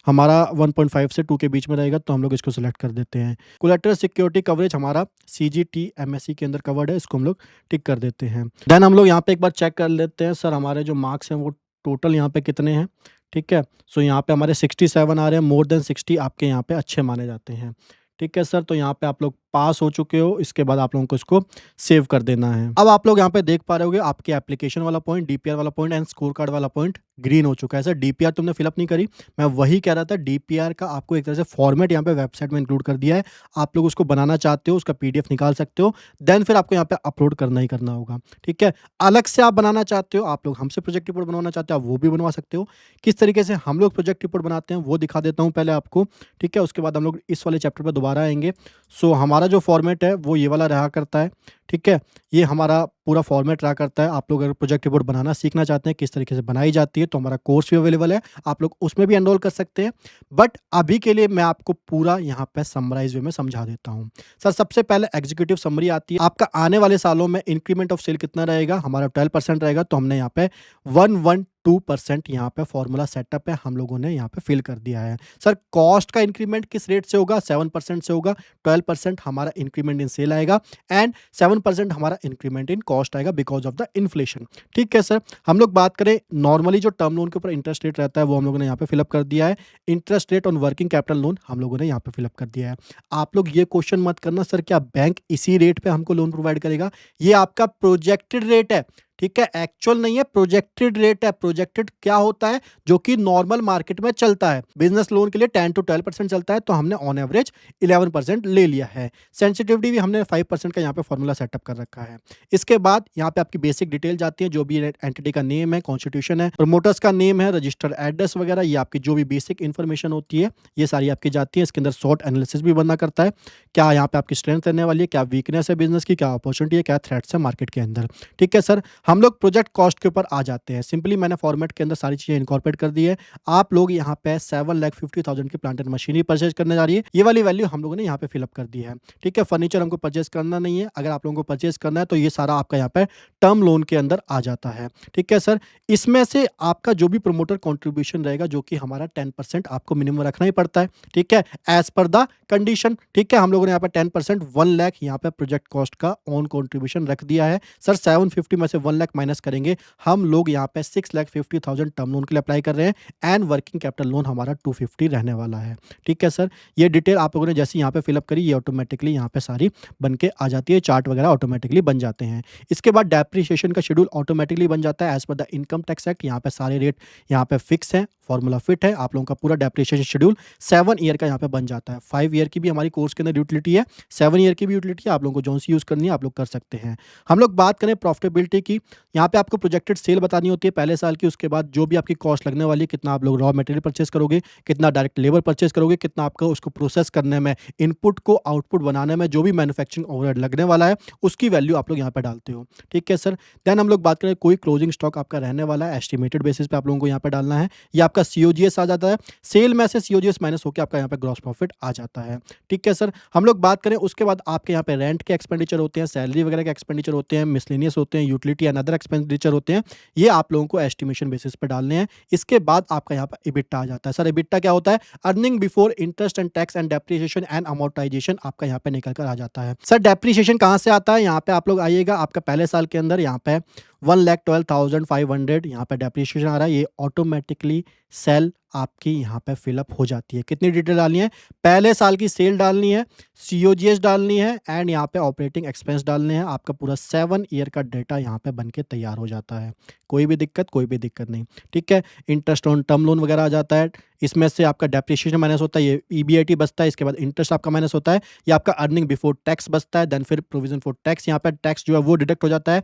हमारा 1.5 से 2 के बीच में रहेगा, तो हम लोग इसको सिलेक्ट कर देते हैं। कोलैटरल सिक्योरिटी कवरेज हमारा सीजीटी एमएससी के अंदर कवर्ड है, इसको हम लोग टिक कर देते हैं। देन हम लोग यहाँ पे एक बार चेक कर लेते हैं, सर हमारे जो मार्क्स हैं वो टोटल यहाँ पे कितने हैं, ठीक है। सो यहाँ पे हमारे 67 आ रहे हैं, मोर देन 60 आपके यहाँ पे अच्छे माने जाते हैं, ठीक है सर। तो यहाँ पे आप लोग पास हो चुके हो, इसके बाद आप लोगों को इसको सेव कर देना है। अब आप लोग यहाँ पे देख पा रहे होगे आपके एप्लीकेशन वाला पॉइंट, डीपीआर वाला पॉइंट एंड स्कोर कार्ड वाला पॉइंट ग्रीन हो चुका है। सर डीपीआर तुमने फिलअप नहीं करी, मैं वही कह रहा था, डीपीआर का आपको एक तरह से फॉर्मेट यहाँ पे वेबसाइट में इंक्लूड कर दिया है। आप लोग उसको बनाना चाहते हो, उसका पीडीएफ निकाल सकते हो, देन फिर आपको यहाँ पे अपलोड करना ही करना होगा, ठीक है। अलग से आप बनाना चाहते हो, आप लोग हमसे प्रोजेक्ट रिपोर्ट बनवाना चाहते हो, आप वो भी बनवा सकते हो। किस तरीके से हम लोग प्रोजेक्ट रिपोर्ट बनाते हैं वो दिखा देता हूँ पहले आपको, ठीक है। उसके बाद हम लोग इस वाले चैप्टर पर दोबारा आएंगे। सो हमारा जो फॉर्मेट है वो ये वाला रहा करता है, ठीक है। ये हमारा पूरा फॉर्मेट रहा करता है। आप लोग अगर प्रोजेक्ट रिपोर्ट बनाना सीखना चाहते हैं किस तरीके से बनाई जाती है, तो हमारा कोर्स भी अवेलेबल है, आप लोग उसमें भी एनरोल कर सकते हैं। बट अभी के लिए मैं आपको पूरा यहाँ पे समराइज वे में समझा देता हूँ। सर सबसे पहले एग्जीक्यूटिव समरी आती है, आपका आने वाले सालों में इंक्रीमेंट ऑफ सेल कितना रहेगा, हमारा 12% रहेगा, तो हमने यहाँ पे 112% यहाँ पे फॉर्मूला सेटअप है, हम लोगों ने यहाँ पे फिल कर दिया है। सर कॉस्ट का इंक्रीमेंट किस रेट से होगा, 7% से होगा। 12% हमारा इंक्रीमेंट इन सेल आएगा एंड 7% हमारा इंक्रीमेंट इन कॉस्ट आएगा बिकॉज ऑफ द इन्फ्लेशन, ठीक है सर। हम लोग बात करें नॉर्मली जो टर्म लोन के ऊपर इंटरेस्ट रेट रहता है वो हम लोगों ने यहाँ पे फिलअप कर दिया है। Interest rate on working capital loan हम लोगों ने यहाँ पे फिलअप कर दिया है। आप लोग ये क्वेश्चन मत करना सर क्या बैंक इसी रेट पे हमको लोन प्रोवाइड करेगा, ये आपका प्रोजेक्टेड रेट है, ठीक है? एक्चुअल नहीं है, प्रोजेक्टेड रेट है। प्रोजेक्टेड क्या होता है? जो कि नॉर्मल मार्केट में चलता है। बिज़नेस लोन के लिए 10 टू 12% चलता है, तो हमने ऑन एवरेज 11% ले लिया है। सेंसिटिविटी भी हमने 5% का यहाँ पे फॉर्मूला सेटअप कर रखा है। इसके बाद यहाँ पे आपकी बेसिक डिटेल जाती है, जो भी एंटिटी का नेम है, कॉन्स्टिट्यूशन है, प्रमोटर्स का नेम है, रजिस्टर एड्रेस वगैरह, ये आपकी जो भी बेसिक इन्फॉर्मेशन होती है, ये सारी आपकी जाती है। इसके अंदर शॉर्ट एनालिसिस भी बनना करता है। क्या यहाँ पे आपकी स्ट्रेंथ रहने वाली है, क्या वीकनेस है बिज़नेस की, क्या अपॉर्चुनिटी है, क्या थ्रेट्स है मार्केट के अंदर। ठीक है सर? हम लोग प्रोजेक्ट कॉस्ट के ऊपर आ जाते हैं। सिंपली मैंने फॉर्मेट के अंदर सारी चीज़ें इनकॉर्पोरेट कर दी है। आप लोग यहाँ पे 7,50,000 की प्लांट एंड मशीनरी परचेज करने जा रही है। ये वाली वैल्यू हम लोगों ने यहाँ पे फिल अप कर दी है। ठीक है? फर्नीचर हमको परचेज करना नहीं है। अगर आप लोगों को परचेज करना है तो ये सारा आपका यहाँ पे टर्म लोन के अंदर आ जाता है। ठीक है सर? इसमें से आपका जो भी प्रमोटर कंट्रीब्यूशन रहेगा, जो कि हमारा 10% आपको मिनिमम रखना ही पड़ता है। ठीक है? As per the condition. ठीक है? हम लोगों ने यहाँ पे 10% 1 लाख यहाँ पे प्रोजेक्ट कॉस्ट का ऑन कंट्रीब्यूशन रख दिया है। सर 750 में से 1 लाख माइनस करेंगे, हम लोग यहाँ पे 6,50,000 टर्म लोन के लिए अप्लाई कर रहे हैं एंड वर्किंग कैपिटल लोन हमारा 250 रहने वाला है। ठीक है सर? ये डिटेल आप लोगों ने जैसे यहाँ पे फिलअप करी, ये ऑटोमेटिकली यहाँ पे सारी बन के आ जाती है। चार्ट वगैरह ऑटोमेटिकली बन जाते हैं। इसके बाद डेप्रिसिएशन का शेड्यूल ऑटोमेटिकली बन जाता है as per the income tax act. यहाँ पे सारे रेट यहाँ पे फिक्स हैं, फॉर्मूला फिट है। आप लोगों का पूरा डेप्रिसिएशन शेड्यूल 7 ईयर का यहाँ पे बन जाता है। 5 ईयर की भी हमारी कोर्स के अंदर यूटिलिटी है, 7 ईयर की भी यूटिलिटी है। आप लोगों को जौन सी यूज़ करनी है आप लोग कर सकते हैं। हम लोग बात करें प्रॉफिटेबिलिटी की, यहाँ पे आपको प्रोजेक्टेड सेल बतानी होती है पहले साल की। उसके बाद जो भी आपकी कॉस्ट लगने वाली है, कितना आप लोग रॉ मटेरियल परचेज करोगे, कितना डायरेक्ट लेबर परचेज करोगे, कितना आपका उसको प्रोसेस करने में, इनपुट को आउटपुट बनाने में जो भी मैन्युफैक्चरिंग ओवरहेड लगने वाला है, उसकी वैल्यू आप लोग यहाँ पे डालते हो। ठीक है सर? देन हम लोग बात करें कोई क्लोजिंग स्टॉक आपका रहने वाला है, एस्टिमेटेड बेसिस पे आप लोगों को यहाँ पे डालना है। ये आपका सीओजीएस आ जाता है। सेल में से सीओजीएस माइनस होकर आपका यहाँ पे ग्रॉस प्रॉफिट आ जाता है। ठीक है सर? हम लोग बात करें उसके बाद आपके यहाँ पे रेंट के एक्सपेंडिचर होते हैं, सैलरी वगैरह के एक्सपेंडिचर होते हैं, मिसलेनियस होते हैं, यूटिलिटी एंड अदर एक्सपेंडिचर होते हैं। ये आप लोगों को एस्टिमेशन बेसिस पे डालने हैं। इसके बाद आपका यहाँ पे EBITDA आ जाता है। सर EBITDA क्या होता है? Earning before interest and tax and depreciation and amortisation आपका यहाँ पे निकल कर आ जाता है। सर डेप्रिसिएशन कहाँ से आता है? यहाँ पे आप लोग आइएगा, आपका पहले साल के अंदर यहाँ पे 1,12,500 यहाँ पे डेप्रिसिएशन आ रहा है। ये ऑटोमेटिकली सेल आपकी यहाँ पे फिलअप हो जाती है। कितनी डिटेल डालनी है? पहले साल की सेल डालनी है, सीओजीएस डालनी है एंड यहाँ पे ऑपरेटिंग एक्सपेंस डालने हैं। आपका पूरा 7 ईयर का डेटा यहाँ पे बन के तैयार हो जाता है। कोई भी दिक्कत नहीं। ठीक है? इंटरेस्ट ऑन टर्म लोन वगैरह आ जाता है। इसमें से आपका डेप्रिसिएशन माइनस होता है, ये ईबीआईटी बचता है। इसके बाद इंटरेस्ट आपका माइनस होता है, ये आपका अर्निंग बिफोर टैक्स बचता है। देन फिर प्रोविजन फॉर टैक्स, यहाँ पे टैक्स जो है वो डिडक्ट हो जाता है।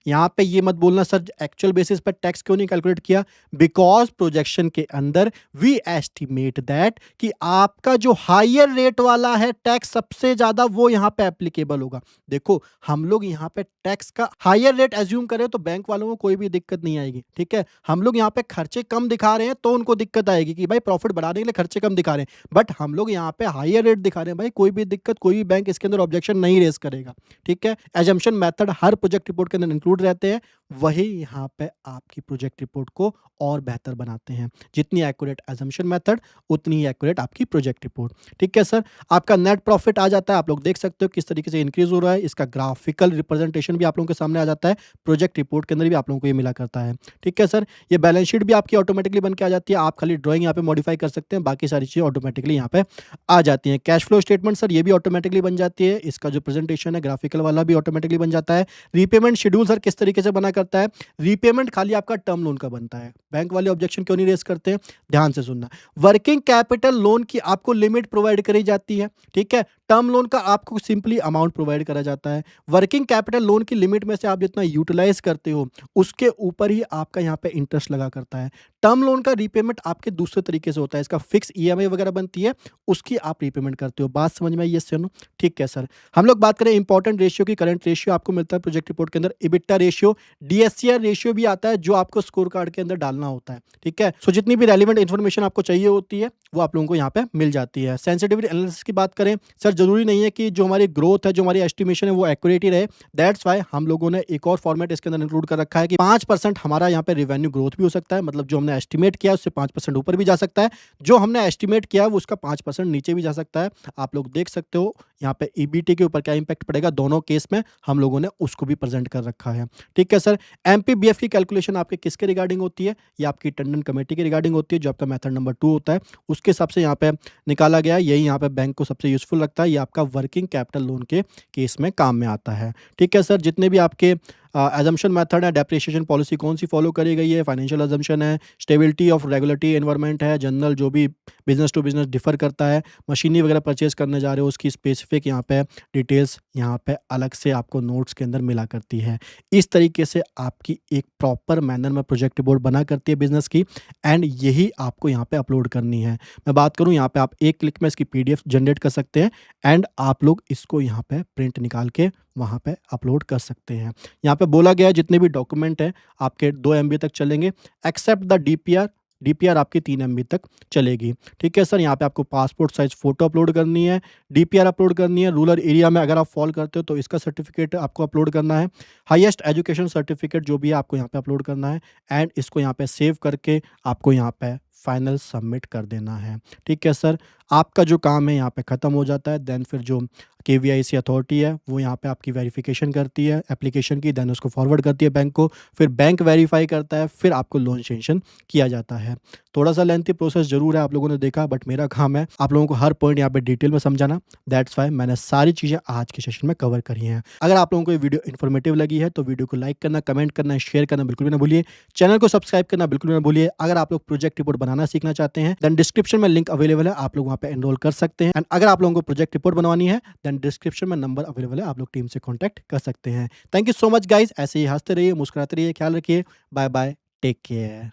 यहाँ पे ये मत बोलना सर एक्चुअल बेसिस पर टैक्स क्यों नहीं कैलकुलेट किया? बिकॉज प्रोजेक्शन के अंदर वी एस्टिमेट दैट कि आपका जो हायर रेट वाला है टैक्स सबसे ज्यादा वो यहाँ पे एप्लीकेबल होगा। देखो हम लोग यहाँ पे टैक्स का हायर रेट एज्यूम करें तो बैंक वालों को कोई भी दिक्कत नहीं आएगी। ठीक है? हम लोग यहाँ पे खर्चे कम दिखा रहे हैं तो उनको दिक्कत आएगी कि भाई प्रॉफिट बढ़ाने के लिए खर्चे कम दिखा रहे हैं, बट हम लोग यहाँ पे हायर रेट दिखा रहे हैं भाई, कोई भी दिक्कत, कोई भी बैंक इसके अंदर ऑब्जेक्शन नहीं रेज करेगा। ठीक है? एजम्पशन मेथड हर प्रोजेक्ट रिपोर्ट के अंदर इंक्लूड रहते हैं, वही यहाँ पे आपकी प्रोजेक्ट रिपोर्ट को और बेहतर बनाते हैं। जितनी एक्यूरेट एजम्पशन मेथड उतनी ही एक्यूरेट आपकी प्रोजेक्ट रिपोर्ट। ठीक है सर? आपका नेट प्रॉफिट आ जाता है, आप लोग देख सकते हो किस तरीके से इंक्रीज हो रहा है। इसका ग्राफिकल रिप्रेजेंटेशन भी आप लोगों के सामने आ जाता है, प्रोजेक्ट रिपोर्ट के अंदर भी आप लोगों को ये मिला करता है। ठीक है सर? ये बैलेंस शीट भी आपकी ऑटोमेटिकली बन के आ जाती है, आप खाली ड्राइंग यहाँ पे मॉडिफाई कर सकते हैं, बाकी सारी चीज़ें ऑटोमेटिकली यहाँ पे आ जाती हैं। कैश फ्लो स्टेटमेंट सर ये भी ऑटोमेटिकली बन जाती है, इसका जो प्रेजेंटेशन है ग्राफिकल वाला भी ऑटोमेटिकली बन जाता है। रीपेमेंट शेड्यूल सर किस तरीके से बना करता है? रीपेमेंट खाली आपका टर्म लोन का बनता है। बैंक वाले ऑब्जेक्शन क्यों नहीं रेज करते हैं? ध्यान से सुनना। वर्किंग कैपिटल लोन की आपको लिमिट प्रोवाइड करी जाती है। ठीक है? टर्म लोन का आपको सिंपली अमाउंट प्रोवाइड करा जाता है। वर्किंग कैपिटल लोन की लिमिट में से आप जितना यूटिलाइज करते हो उसके ऊपर ही आपका यहाँ पे इंटरेस्ट लगा करता है। टर्म लोन का रीपेमेंट आपके दूसरे तरीके से होता है, इसका फिक्स ईएमआई वगैरह बनती है, उसकी आप रीपेमेंट करते हो। बात समझ में आई? Yes no? ठीक है सर? हम लोग बात करें इंपॉर्टेंट रेशियो की, करंट रेशियो आपको मिलता है प्रोजेक्ट रिपोर्ट के अंदर, इबिटा रेशियो, डीएससीआर रेशियो भी आता है जो आपको स्कोर कार्ड के अंदर डालना होता है। ठीक है? सो जितनी भी रेलिवेंट इन्फॉर्मेशन आपको चाहिए होती है वो आप लोगों को यहाँ पे मिल जाती है। सेंसिटिविटी एनालिसिस की बात करें सर, जरूरी नहीं है कि जो हमारी ग्रोथ है, जो हमारी एस्टिमेशन है वो एक्यूरेट ही रहे। दैट्स वाई हम लोगों ने एक और फॉर्मेट इसके अंदर इंक्लूड कर रखा है कि 5% हमारा यहाँ पे रेवेन्यू ग्रोथ भी हो सकता है, मतलब जो हमने एस्टिमेट किया उससे 5% ऊपर भी जा सकता है, जो हमने एस्टिमेट किया वो उसका 5% नीचे भी जा सकता है। आप लोग देख सकते हो यहाँ पे ईबीटी के ऊपर क्या इंपैक्ट पड़ेगा, दोनों केस में हम लोगों ने उसको भी प्रेजेंट कर रखा है। ठीक है सर? एमपीबीएफ की कैलकुलेशन आपके किसके रिगार्डिंग होती है? ये आपकी टंडन कमेटी के रिगार्डिंग होती है, जो आपका मेथड नंबर 2 होता है उसके हिसाब से यहाँ पे निकाला गया है। यही यहाँ पे बैंक को सबसे यूजफुल लगता है, ये आपका वर्किंग कैपिटल लोन के केस में काम में आता है। ठीक है सर? जितने भी आपके असम्पशन मेथड है, डेप्रिसिएशन पॉलिसी कौन-सी फॉलो करी गई है, फाइनेंशियल असम्पशन है, स्टेबिलिटी ऑफ रेगुलेटरी एनवायरनमेंट है, जनरल जो भी बिज़नेस टू बिज़नेस डिफ़र करता है, मशीनरी वगैरह परचेज़ करने जा रहे हो उसकी स्पेसिफ़िक यहाँ पे डिटेल्स यहाँ पे अलग से आपको नोट्स के अंदर मिला करती है। इस तरीके से आपकी एक प्रॉपर मैनर में प्रोजेक्ट रिपोर्ट बना करती है बिज़नेस की एंड यही आपको यहाँ पे अपलोड करनी है। मैं बात करूँ यहाँ पे आप एक क्लिक में इसकी पीडीएफ जनरेट कर सकते हैं एंड आप लोग इसको यहाँ पे प्रिंट निकाल के वहाँ पे अपलोड कर सकते हैं। यहाँ पे बोला गया है जितने भी डॉक्यूमेंट हैं आपके 2 एमबी तक चलेंगे एक्सेप्ट द डीपीआर, डीपीआर आपकी 3 एमबी तक चलेगी। ठीक है सर, यहाँ पे आपको पासपोर्ट साइज़ फ़ोटो अपलोड करनी है, डीपीआर अपलोड करनी है, रूरल एरिया में अगर आप फ़ॉल करते हो तो इसका सर्टिफ़िकेट आपको अपलोड करना है, हाईएस्ट एजुकेशन सर्टिफ़िकेट जो भी है आपको यहाँ पे अपलोड करना है एंड इसको यहाँ पे सेव करके आपको यहाँ पे फाइनल सबमिट कर देना है। ठीक है सर, आपका जो काम है यहाँ पे ख़त्म हो जाता है देन फिर जो केवीआईसी अथॉरिटी है वो यहाँ पे आपकी वेरिफ़िकेशन करती है एप्लीकेशन की, देन उसको फॉरवर्ड करती है बैंक को, फिर बैंक वेरीफ़ाई करता है, फिर आपको लोन सैंक्शन किया जाता है। थोड़ा-सा लेंथी प्रोसेस ज़रूर है, आप लोगों ने देखा, बट मेरा काम है आप लोगों को हर पॉइंट यहाँ पे डिटेल में समझाना, दैट्स व्हाई मैंने सारी चीज़ें आज के सेशन में कवर करी हैं। अगर आप लोगों को ये वीडियो इन्फॉर्मेटिव लगी है तो वीडियो को लाइक करना, कमेंट करना, शेयर करना बिल्कुल भी ना भूलिए। चैनल को सब्सक्राइब करना बिल्कुल भी ना भूलिए। अगर आप लोग प्रोजेक्ट रिपोर्ट बनाना सीखना चाहते हैं देन डिस्क्रिप्शन में लिंक अवेलेबल है, आप लोग वहाँ पे एनरोल कर सकते हैं एंड अगर आप लोगों को प्रोजेक्ट रिपोर्ट बनवानी है देन डिस्क्रिप्शन में नंबर अवेलेबल है, आप लोग टीम से कॉन्टैक्ट कर सकते हैं। Thank you so much guys, ऐसे ही हँसते रहिए, मुस्कुराते रहिए, ख्याल रखिए। Bye bye, take care.